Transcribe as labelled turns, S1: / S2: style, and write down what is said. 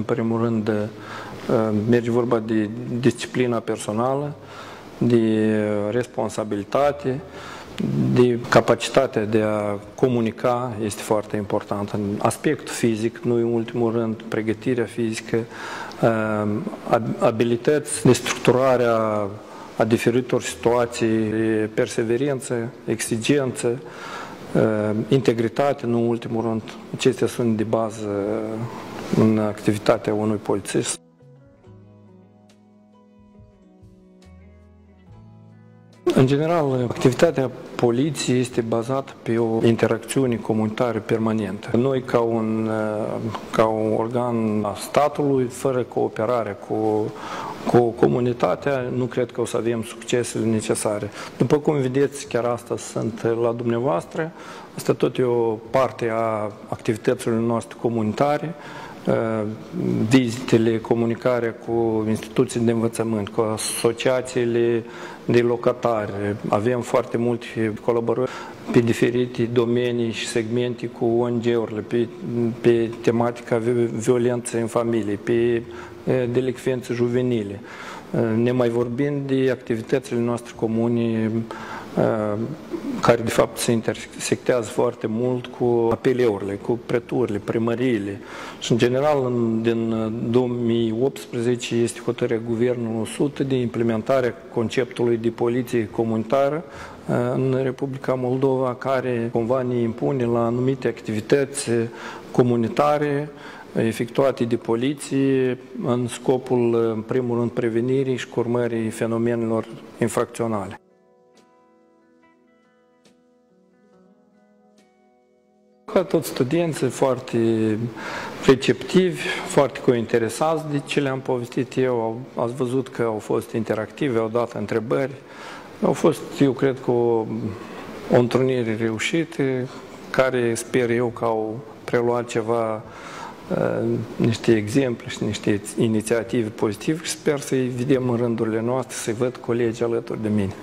S1: În primul rând, merge vorba de disciplina personală, de responsabilitate, de capacitatea de a comunica este foarte importantă. Aspectul fizic, nu în ultimul rând, pregătirea fizică, abilități de structurare a diferitor situații, perseverență, exigență, integritate, nu în ultimul rând. Acestea sunt de bază în activitatea unui polițist. În general, activitatea poliției este bazată pe o interacțiune comunitară permanentă. Noi, ca un organ al statului, fără cooperare cu comunitatea, nu cred că o să avem succesele necesare. După cum vedeți, chiar astăzi sunt la dumneavoastră. Asta tot e o parte a activităților noastre comunitare, vizitele, comunicarea cu instituții de învățământ, cu asociațiile de locatari. Avem foarte multe colaborări pe diferite domenii și segmente cu ONG-urile, pe tematica violenței în familie, pe delicvențe juvenile. Nemai vorbind de activitățile noastre comune, care de fapt se intersectează foarte mult cu APL-urile, cu preturile, primăriile. Și în general, din 2018 este hotărârea Guvernului 100 de implementarea conceptului de poliție comunitară în Republica Moldova, care cumva ne impune la anumite activități comunitare efectuate de poliție în scopul, în primul rând, prevenirii și urmării fenomenelor infracționale. Ca toți studenții, foarte receptivi, foarte cointeresați de ce le-am povestit eu. Ați văzut că au fost interactive, au dat întrebări. Au fost, eu cred, că o întrunire reușită, care sper eu că au preluat ceva, niște exemple și niște inițiative pozitive și sper să-i vedem în rândurile noastre, să-i văd colegii alături de mine.